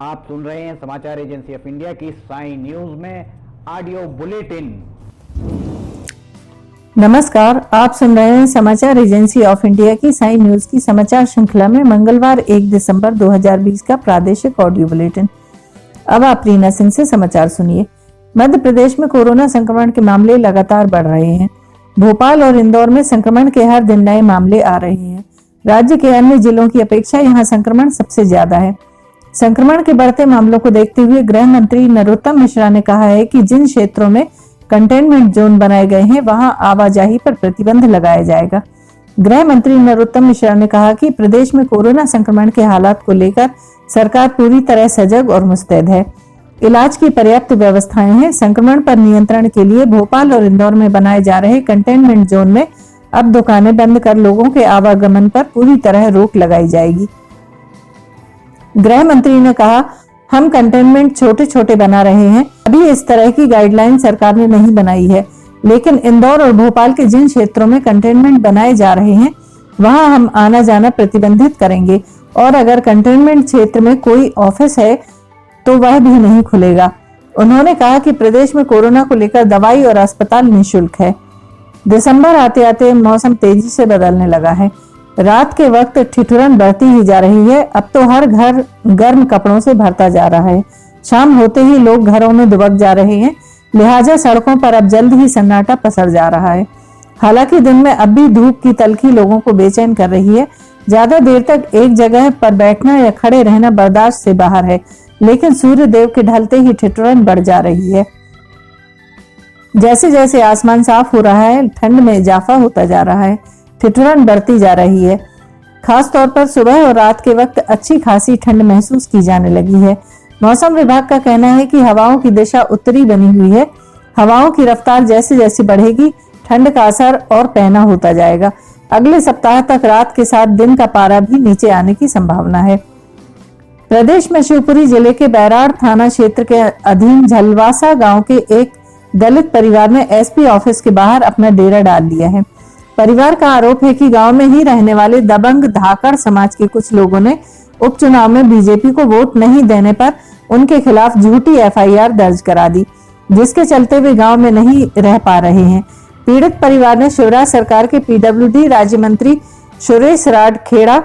आप सुन रहे हैं समाचार एजेंसी ऑफ इंडिया की साई न्यूज में ऑडियो बुलेटिन। नमस्कार, आप सुन रहे हैं समाचार एजेंसी ऑफ इंडिया की साई न्यूज की समाचार श्रृंखला में मंगलवार 1 दिसंबर 2020 का प्रादेशिक ऑडियो बुलेटिन। अब आप रीना सिंह से समाचार सुनिए। मध्य प्रदेश में कोरोना संक्रमण के मामले लगातार बढ़ रहे हैं। भोपाल और इंदौर में संक्रमण के हर दिन नए मामले आ रहे हैं। राज्य के अन्य जिलों की अपेक्षा यहाँ संक्रमण सबसे ज्यादा है। संक्रमण के बढ़ते मामलों को देखते हुए गृह मंत्री नरोत्तम मिश्रा ने कहा है कि जिन क्षेत्रों में कंटेनमेंट जोन बनाए गए हैं वहां आवाजाही पर प्रतिबंध लगाया जाएगा। गृह मंत्री नरोत्तम मिश्रा ने कहा कि प्रदेश में कोरोना संक्रमण के हालात को लेकर सरकार पूरी तरह सजग और मुस्तैद है। इलाज की पर्याप्त व्यवस्थाएं हैं। संक्रमण पर नियंत्रण के लिए भोपाल और इंदौर में बनाए जा रहे कंटेनमेंट जोन में अब दुकानें बंद कर लोगों के आवागमन पर पूरी तरह रोक लगाई जाएगी। गृह मंत्री ने कहा, हम कंटेनमेंट छोटे छोटे बना रहे हैं। अभी इस तरह की गाइडलाइन सरकार ने नहीं बनाई है, लेकिन इंदौर और भोपाल के जिन क्षेत्रों में कंटेनमेंट बनाए जा रहे हैं वहां हम आना जाना प्रतिबंधित करेंगे और अगर कंटेनमेंट क्षेत्र में कोई ऑफिस है तो वह भी नहीं खुलेगा। उन्होंने कहा कि प्रदेश में कोरोना को लेकर दवाई और अस्पताल निःशुल्क है। दिसंबर आते आते मौसम तेजी से बदलने लगा है। रात के वक्त ठिठुरन बढ़ती ही जा रही है। अब तो हर घर गर्म कपड़ों से भरता जा रहा है। शाम होते ही लोग घरों में दुबक जा रहे हैं, लिहाजा सड़कों पर अब जल्द ही सन्नाटा पसर जा रहा है। हालांकि दिन में अब भी धूप की तलखी लोगों को बेचैन कर रही है। ज्यादा देर तक एक जगह पर बैठना या खड़े रहना बर्दाश्त से बाहर है, लेकिन सूर्य देव के ढलते ही ठिठुरन बढ़ जा रही है। जैसे जैसे आसमान साफ हो रहा है, ठंड में इजाफा होता जा रहा है, ठिठुरन बढ़ती जा रही है। खास तौर पर सुबह और रात के वक्त अच्छी खासी ठंड महसूस की जाने लगी है। मौसम विभाग का कहना है कि हवाओं की दिशा उत्तरी बनी हुई है। हवाओं की रफ्तार जैसे जैसे बढ़ेगी, ठंड का असर और पैना होता जाएगा। अगले सप्ताह तक रात के साथ दिन का पारा भी नीचे आने की संभावना है। प्रदेश में शिवपुरी जिले के बैराड़ थाना क्षेत्र के अधीन झलवासा गांव के एक दलित परिवार ने एसपी ऑफिस के बाहर अपना डेरा डाल दिया है। परिवार का आरोप है कि गांव में ही रहने वाले दबंग धाकड़ समाज के कुछ लोगों ने उपचुनाव में बीजेपी को वोट नहीं देने पर उनके खिलाफ झूठी एफआईआर दर्ज करा दी, जिसके चलते वे गांव में नहीं रह पा रहे हैं। पीड़ित परिवार ने शिवराज सरकार के पीडब्ल्यूडी राज्य मंत्री सुरेश राठखेड़ा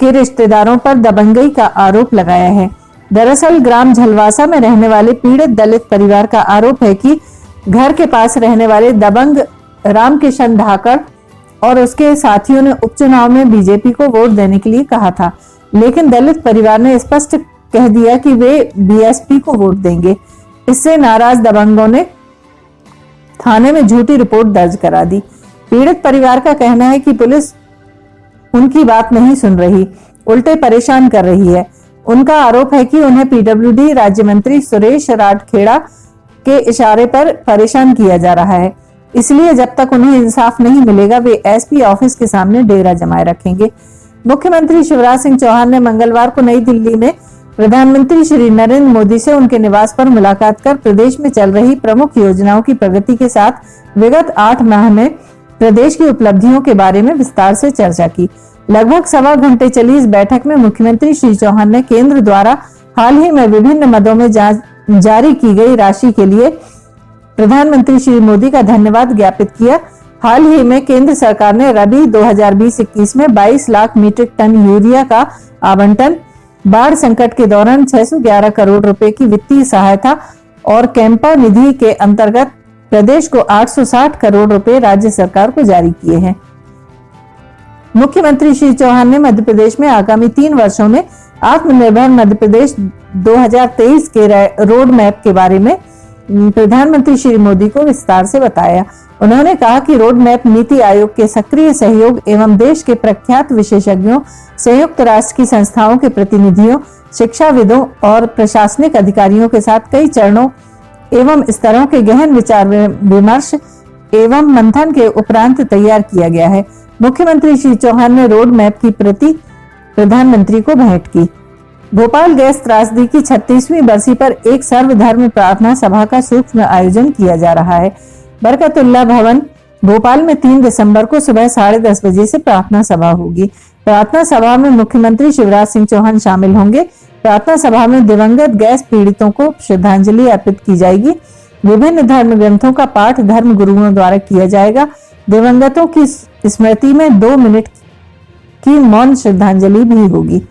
के रिश्तेदारों पर दबंगई का आरोप लगाया है। दरअसल ग्राम झलवासा में रहने वाले पीड़ित दलित परिवार का आरोप है कि घर के पास रहने वाले दबंग रामकिशन धाकड़ और उसके साथियों ने उपचुनाव में बीजेपी को वोट देने के लिए कहा था, लेकिन दलित परिवार ने स्पष्ट कह दिया कि वे बीएसपी को वोट देंगे। इससे नाराज दबंगों ने थाने में झूठी रिपोर्ट दर्ज करा दी। पीड़ित परिवार का कहना है कि पुलिस उनकी बात नहीं सुन रही, उल्टे परेशान कर रही है। उनका आरोप है कि उन्हें पीडब्ल्यूडी राज्य मंत्री सुरेश राठखेड़ा के इशारे पर परेशान किया जा रहा है, इसलिए जब तक उन्हें इंसाफ नहीं मिलेगा वे एसपी ऑफिस के सामने डेरा जमाए रखेंगे। मुख्यमंत्री शिवराज सिंह चौहान ने मंगलवार को नई दिल्ली में प्रधानमंत्री श्री नरेंद्र मोदी से उनके निवास पर मुलाकात कर प्रदेश में चल रही प्रमुख योजनाओं की प्रगति के साथ विगत 8 माह में प्रदेश की उपलब्धियों के बारे में विस्तार से चर्चा की। लगभग 1.25 घंटे चली इस बैठक में मुख्यमंत्री श्री चौहान ने केंद्र द्वारा हाल ही में विभिन्न मदों में जारी की गई राशि के लिए प्रधानमंत्री श्री मोदी का धन्यवाद ज्ञापित किया। हाल ही में केंद्र सरकार ने रबी 2020-21 में 22 लाख मीट्रिक टन यूरिया का आवंटन, बाढ़ संकट के दौरान 611 करोड़ रुपए की वित्तीय सहायता और कैंपा निधि के अंतर्गत प्रदेश को 860 करोड़ रुपए राज्य सरकार को जारी किए हैं। मुख्यमंत्री श्री चौहान ने मध्य प्रदेश में आगामी 3 वर्षों में आत्मनिर्भर मध्य प्रदेश 2023 के रोड मैप के बारे में प्रधानमंत्री श्री मोदी को विस्तार से बताया। उन्होंने कहा कि रोड मैप नीति आयोग के सक्रिय सहयोग एवं देश के प्रख्यात विशेषज्ञों, संयुक्त राष्ट्र की संस्थाओं के प्रतिनिधियों, शिक्षाविदों और प्रशासनिक अधिकारियों के साथ कई चरणों एवं स्तरों के गहन विचार विमर्श एवं मंथन के उपरांत तैयार किया गया है। मुख्यमंत्री श्री चौहान ने रोड मैप की प्रति प्रधानमंत्री को भेंट की। भोपाल गैस त्रासदी की 36वीं बरसी पर एक सर्वधर्म प्रार्थना सभा का सूक्ष्म आयोजन किया जा रहा है। बरकतुल्लाह भवन भोपाल में 3 दिसंबर को सुबह 10:30 बजे से प्रार्थना सभा होगी। प्रार्थना सभा में मुख्यमंत्री शिवराज सिंह चौहान शामिल होंगे। प्रार्थना सभा में दिवंगत गैस पीड़ितों को श्रद्धांजलि अर्पित की जाएगी। विभिन्न धर्म ग्रंथों का पाठ धर्म गुरुओं द्वारा किया जाएगा। दिवंगतों की स्मृति में 2 मिनट की मौन श्रद्धांजलि भी होगी।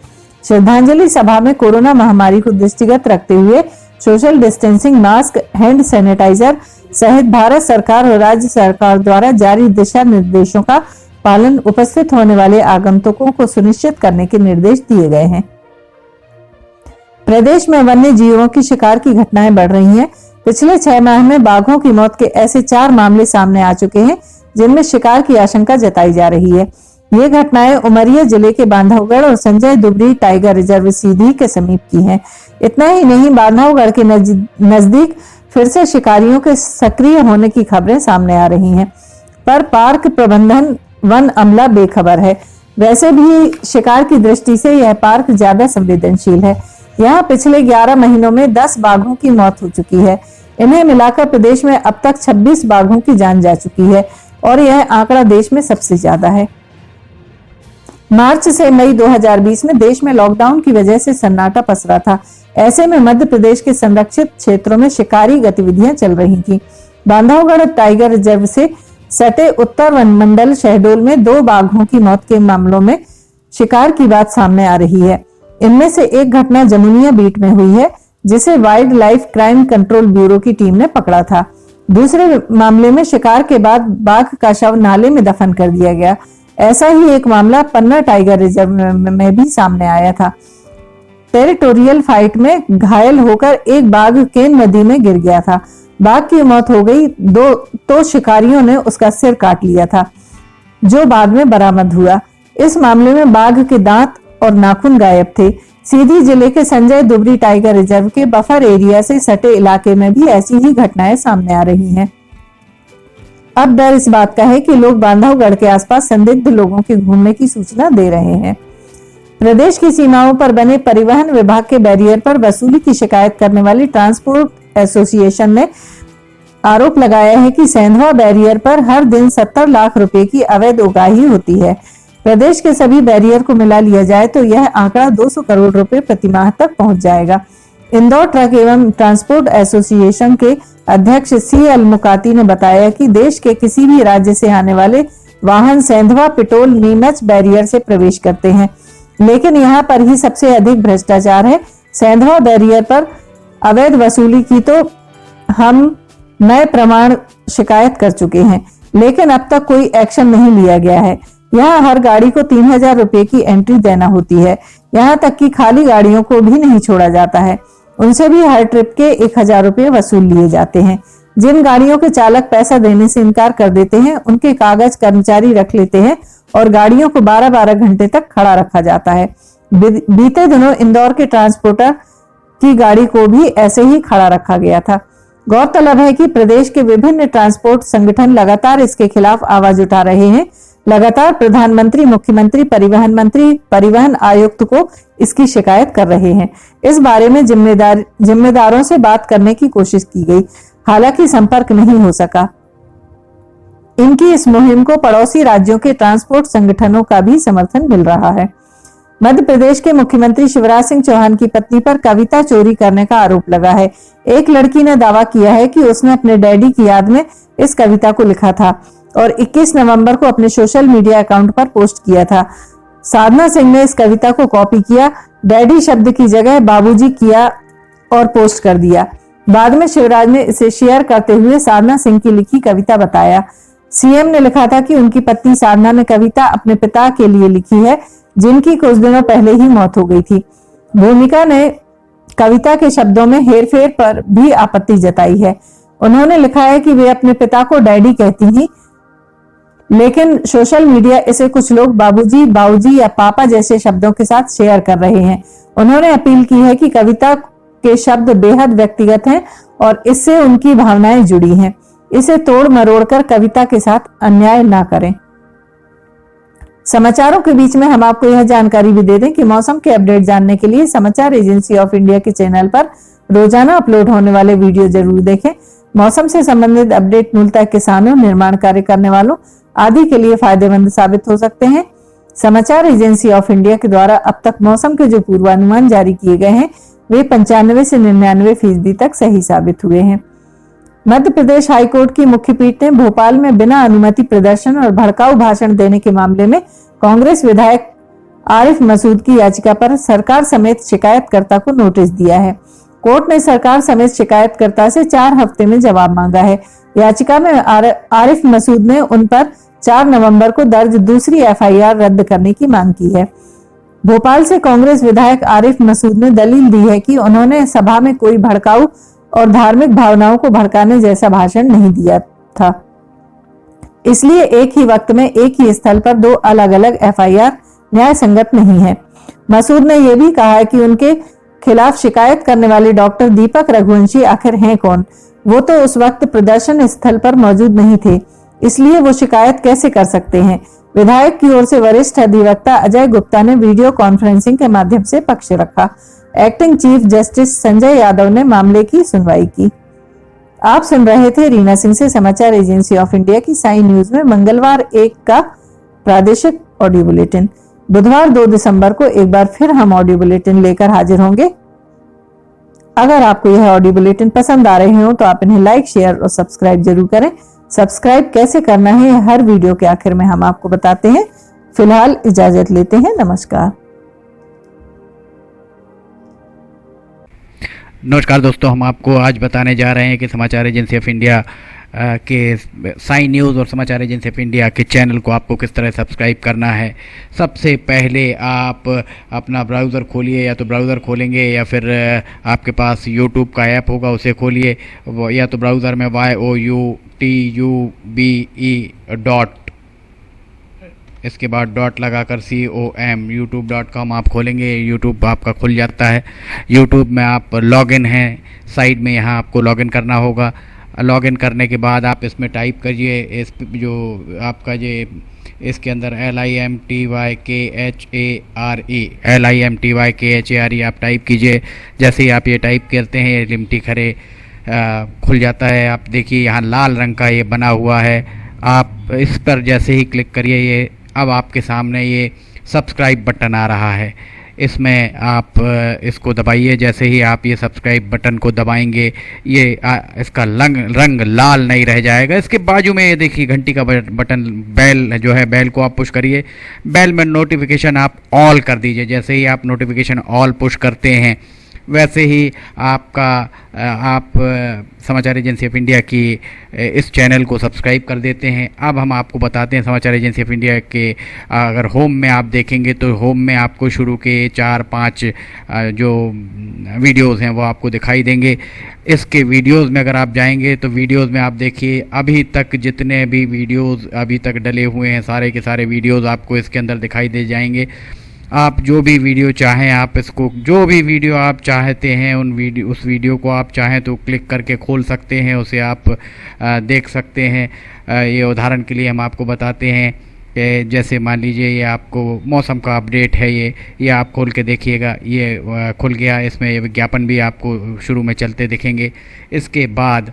श्रद्धांजलि सभा में कोरोना महामारी को दृष्टिगत रखते हुए social distancing, mask, hand sanitizer सहित भारत सरकार और राज्य सरकार द्वारा जारी दिशा निर्देशों का पालन उपस्थित होने वाले आगंतुकों को सुनिश्चित करने के निर्देश दिए गए हैं। प्रदेश में वन्य जीवों की शिकार की घटनाएं बढ़ रही हैं। पिछले 6 माह में बाघों की मौत के ऐसे 4 मामले सामने आ चुके हैं जिनमें शिकार की आशंका जताई जा रही है। ये घटनाएं उमरिया जिले के बांधवगढ़ और संजय दुबरी टाइगर रिजर्व सीधी के समीप की हैं। इतना ही नहीं, बांधवगढ़ के नजदीक फिर से शिकारियों के सक्रिय होने की खबरें सामने आ रही हैं, पर पार्क प्रबंधन वन अमला बेखबर है। वैसे भी शिकार की दृष्टि से यह पार्क ज्यादा संवेदनशील है। यहाँ पिछले 11 महीनों में 10 बाघों की मौत हो चुकी है। इन्हें मिलाकर प्रदेश में अब तक 26 बाघों की जान जा चुकी है और यह आंकड़ा देश में सबसे ज्यादा है। मार्च से मई 2020 में देश में लॉकडाउन की वजह से सन्नाटा पसरा था। ऐसे में मध्य प्रदेश के संरक्षित क्षेत्रों में शिकारी गतिविधियां चल रही थी। बांधवगढ़ टाइगर रिजर्व से सटे उत्तर वन मंडल शहडोल में 2 बाघों की मौत के मामलों में शिकार की बात सामने आ रही है। इनमें से एक घटना जमुनिया बीट में हुई है, जिसे wild life crime control bureau की टीम ने पकड़ा था। दूसरे मामले में शिकार के बाद बाघ का शव नाले में दफन कर दिया गया। ऐसा ही एक मामला पन्ना टाइगर रिजर्व में भी सामने आया था। टेरिटोरियल फाइट में घायल होकर एक बाघ केन नदी में गिर गया था। बाघ की मौत हो गई तो शिकारियों ने उसका सिर काट लिया था, जो बाद में बरामद हुआ। इस मामले में बाघ के दांत और नाखून गायब थे। सीधी जिले के संजय दुबरी टाइगर रिजर्व के बफर एरिया से सटे इलाके में भी ऐसी ही घटनाएं सामने आ रही हैं। अब डर इस बात का है कि लोग बांधवगढ़ के आसपास संदिग्ध लोगों के घूमने की सूचना दे रहे हैं। प्रदेश की सीमाओं पर बने परिवहन विभाग के बैरियर पर वसूली की शिकायत करने वाली ट्रांसपोर्ट एसोसिएशन ने आरोप लगाया है कि सेंधवा बैरियर पर हर दिन 70 लाख रुपए की अवैध उगाही होती है। प्रदेश के सभी बैरियर को मिला लिया जाए तो यह आंकड़ा 200 करोड़ रुपए प्रति माह तक पहुंच जाएगा। इंदौर ट्रक एवं ट्रांसपोर्ट एसोसिएशन के अध्यक्ष CL मुकाती ने बताया कि देश के किसी भी राज्य से आने वाले वाहन सेंधवा, पिटोल, नीमच बैरियर से प्रवेश करते हैं, लेकिन यहाँ पर ही सबसे अधिक भ्रष्टाचार है। सेंधवा बैरियर पर अवैध वसूली की तो हम नए प्रमाण शिकायत कर चुके हैं, लेकिन अब तक कोई एक्शन नहीं लिया गया है। यहाँ हर गाड़ी को 3000 रुपए की एंट्री देना होती है। यहाँ तक कि खाली गाड़ियों को भी नहीं छोड़ा जाता है, उनसे भी हर ट्रिप के 1000 रुपए वसूल लिए जाते हैं। जिन गाड़ियों के चालक पैसा देने से इनकार कर देते हैं, उनके कागज कर्मचारी रख लेते हैं और गाड़ियों को 12-12 घंटे तक खड़ा रखा जाता है। बीते दिनों इंदौर के ट्रांसपोर्टर की गाड़ी को भी ऐसे ही खड़ा रखा गया था। गौरतलब है कि प्रदेश के विभिन्न ट्रांसपोर्ट संगठन लगातार इसके खिलाफ आवाज उठा रहे हैं। लगातार प्रधानमंत्री, मुख्यमंत्री, परिवहन मंत्री, परिवहन आयुक्त को इसकी शिकायत कर रहे हैं। इस बारे में जिम्मेदारों से बात करने की कोशिश की गई, हालांकि संपर्क नहीं हो सका। इनकी इस मुहिम को पड़ोसी राज्यों के ट्रांसपोर्ट संगठनों का भी समर्थन मिल रहा है। मध्य प्रदेश के मुख्यमंत्री शिवराज सिंह चौहान की पत्नी पर कविता चोरी करने का आरोप लगा है। एक लड़की ने दावा किया है कि उसने अपने डैडी की याद में इस कविता को लिखा था और 21 नवंबर को अपने सोशल मीडिया अकाउंट पर पोस्ट किया था। साधना सिंह ने इस कविता को कॉपी किया, डैडी शब्द की जगह बाबूजी किया और पोस्ट कर दिया। बाद में शिवराज ने इसे शेयर करते हुए साधना सिंह की लिखी कविता बताया। सीएम ने लिखा था कि उनकी पत्नी साधना ने कविता अपने पिता के लिए लिखी है, जिनकी कुछ दिनों पहले ही मौत हो गई थी। भूमिका ने कविता के शब्दों में हेरफेर पर भी आपत्ति जताई है। उन्होंने लिखा है कि वे अपने पिता को डैडी कहती थी, लेकिन सोशल मीडिया इसे कुछ लोग बाबूजी, बाऊजी या पापा जैसे शब्दों के साथ शेयर कर रहे हैं। उन्होंने अपील की है कि कविता के शब्द बेहद व्यक्तिगत हैं और इससे उनकी भावनाएं जुड़ी हैं। इसे तोड़ मरोड़ कर कविता के साथ अन्याय ना करें। समाचारों के बीच में हम आपको यह जानकारी भी दे दें कि मौसम के अपडेट जानने के लिए समाचार एजेंसी ऑफ इंडिया के चैनल पर रोजाना अपलोड होने वाले वीडियो जरूर देखें। मौसम से संबंधित अपडेट मूलतः किसानों, निर्माण कार्य करने वालों आदि के लिए फायदेमंद साबित हो सकते हैं। समाचार एजेंसी ऑफ इंडिया के द्वारा अब तक मौसम के जो पूर्वानुमान जारी किए गए हैं वे 95 से 99% तक सही साबित हुए हैं। मध्य प्रदेश हाईकोर्ट की मुख्य पीठ ने भोपाल में बिना अनुमति प्रदर्शन और भड़काऊ भाषण देने के मामले में कांग्रेस विधायक आरिफ मसूद की याचिका पर सरकार समेत शिकायतकर्ता को नोटिस दिया है। कोर्ट ने सरकार समेत शिकायतकर्ता से 4 हफ्ते में जवाब मांगा है। याचिका में आरिफ मसूद ने उन पर 4 नवंबर को दर्ज दूसरी एफआईआर रद्द करने की मांग की है। भोपाल से कांग्रेस विधायक आरिफ मसूद ने दलील दी है कि उन्होंने सभा में कोई भड़काऊ और धार्मिक भावनाओं को भड़काने जैसा भाषण नहीं दिया था, इसलिए एक ही वक्त में एक ही स्थल पर 2 अलग अलग एफआईआर न्याय संगत नहीं है। मसूद ने यह भी कहा है कि उनके खिलाफ शिकायत करने वाले डॉक्टर दीपक रघुवंशी आखिर हैं कौन? वो तो उस वक्त प्रदर्शन स्थल पर मौजूद नहीं थे, इसलिए वो शिकायत कैसे कर सकते हैं? विधायक की ओर से वरिष्ठ अधिवक्ता अजय गुप्ता ने वीडियो कॉन्फ्रेंसिंग के माध्यम से पक्ष रखा। Acting chief justice Sanjay Yadav ने मामले की सुनवाई की। आप सुन रहे थे रीना सिंह से समाचार एजेंसी ऑफ इंडिया की साई न्यूज में मंगलवार 1 का प्रादेशिक ऑडियो बुलेटिन। बुधवार 2 दिसंबर को एक बार फिर हम ऑडियो बुलेटिन लेकर हाजिर होंगे। अगर आपको यह ऑडियो बुलेटिन पसंद आ रहे हो तो आप इन्हें लाइक, शेयर और सब्सक्राइब जरूर करें। सब्सक्राइब कैसे करना है हर वीडियो के आखिर में हम आपको बताते हैं। फिलहाल इजाजत लेते हैं, नमस्कार। नमस्कार दोस्तों, हम आपको आज बताने जा रहे हैं कि समाचार एजेंसी ऑफ इंडिया के साई न्यूज़ और समाचार एजेंसी ऑफ इंडिया के चैनल को आपको किस तरह सब्सक्राइब करना है। सबसे पहले आप अपना ब्राउज़र खोलिए, या तो ब्राउज़र खोलेंगे या फिर आपके पास यूट्यूब का ऐप होगा उसे खोलिए, या तो ब्राउज़र में youtube इसके बाद डॉट लगाकर com youtube.com आप खोलेंगे। यूट्यूब आपका खुल जाता है। यूट्यूब में आप लॉगिन हैं, साइड में यहाँ आपको लॉगिन करना होगा। लॉगिन करने के बाद आप इसमें टाइप करिए, इस जो आपका ये इसके अंदर LIMTYKHARE आप टाइप कीजिए। जैसे ही आप ये टाइप करते हैं लिमटी खरे खुल जाता है। आप देखिए यहाँ लाल रंग का ये बना हुआ है, आप इस पर जैसे ही क्लिक करिए ये अब आपके सामने ये सब्सक्राइब बटन आ रहा है। इसमें आप इसको दबाइए। जैसे ही आप ये सब्सक्राइब बटन को दबाएंगे ये इसका रंग लाल नहीं रह जाएगा। इसके बाजू में ये देखिए घंटी का बटन, बेल जो है, बेल को आप पुश करिए। बेल में नोटिफिकेशन आप ऑल कर दीजिए। जैसे ही आप नोटिफिकेशन ऑल पुश करते हैं वैसे ही आप समाचार एजेंसी ऑफ इंडिया की इस चैनल को सब्सक्राइब कर देते हैं। अब हम आपको बताते हैं समाचार एजेंसी ऑफ इंडिया के अगर होम में आप देखेंगे तो होम में आपको शुरू के 4-5 जो वीडियोस हैं वो आपको दिखाई देंगे। इसके वीडियोस में अगर आप जाएंगे तो वीडियोस में आप देखिए अभी तक जितने भी वीडियोस अभी तक डले हुए हैं सारे के सारे वीडियोस आपको इसके अंदर दिखाई दे जाएंगे। आप जो भी वीडियो चाहें, आप इसको जो भी वीडियो आप चाहते हैं उस वीडियो को आप चाहें तो क्लिक करके खोल सकते हैं, उसे आप देख सकते हैं। ये उदाहरण के लिए हम आपको बताते हैं कि जैसे मान लीजिए ये आपको मौसम का अपडेट है, ये आप खोल के देखिएगा, ये खुल गया। इसमें ये विज्ञापन भी आपको शुरू में चलते दिखेंगे। इसके बाद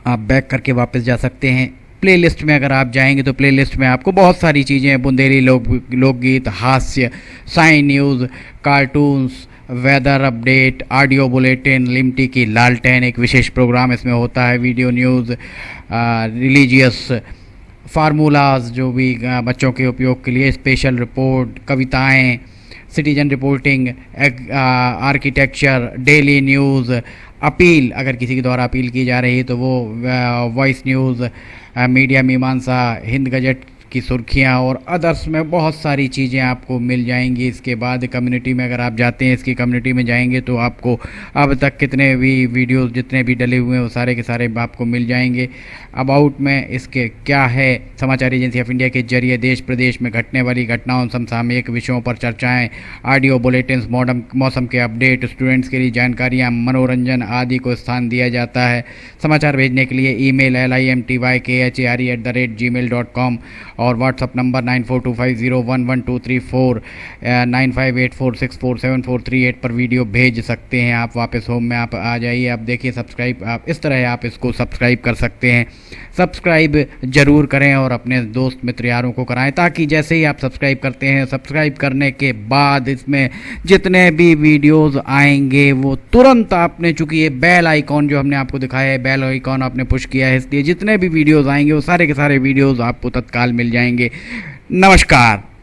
आप बैक करके वापस जा सकते हैं। प्लेलिस्ट में अगर आप जाएंगे तो प्लेलिस्ट में आपको बहुत सारी चीज़ें, बुंदेली लोकगीत, हास्य, Sai news, cartoons, weather update, audio bulletin, Limty की लालटेन एक विशेष प्रोग्राम इसमें होता है, वीडियो न्यूज़, रिलीजियस फार्मूलाज जो भी बच्चों के उपयोग के लिए, स्पेशल रिपोर्ट, कविताएं, citizen reporting, architecture, daily news, appeal अगर किसी के द्वारा अपील की जा रही है तो वो वॉइस न्यूज़, मीडिया मीमांसा, हिंद गजट की सुर्खियां और अदर्स में बहुत सारी चीज़ें आपको मिल जाएंगी। इसके बाद कम्युनिटी में अगर आप जाते हैं, इसकी कम्युनिटी में जाएंगे तो आपको अब तक कितने भी वीडियोस जितने भी डले हुए हैं वो सारे के सारे आपको मिल जाएंगे। अबाउट में इसके क्या है, समाचार एजेंसी ऑफ इंडिया के जरिए देश प्रदेश में घटने वाली घटनाओं, समसामयिक विषयों पर चर्चाएं, ऑडियो बुलेटिन्स, मौसम के अपडेट, स्टूडेंट्स के लिए जानकारियाँ, मनोरंजन आदि को स्थान दिया जाता है। समाचार भेजने के लिए ईमेल LIMTYKHARE@gmail.com और व्हाट्सअप नंबर 9425011234 9584647438 पर वीडियो भेज सकते हैं आप। वापस होम में आप आ जाइए। अब देखिए सब्सक्राइब आप इस तरह आप इसको सब्सक्राइब कर सकते हैं। सब्सक्राइब ज़रूर करें और अपने दोस्त मित्र यारों को कराएं, ताकि जैसे ही आप सब्सक्राइब करते हैं, सब्सक्राइब करने के बाद इसमें जितने भी वीडियोस आएंगे वो तुरंत आपने, चूँकि ये बेल आइकॉन जो हमने आपको दिखाया है, बेल आइकॉन आपने पुश किया है, इसलिए जितने भी वीडियोस आएंगे वो सारे के सारे वीडियोस आपको तत्काल मिल जाएंगे। नमस्कार।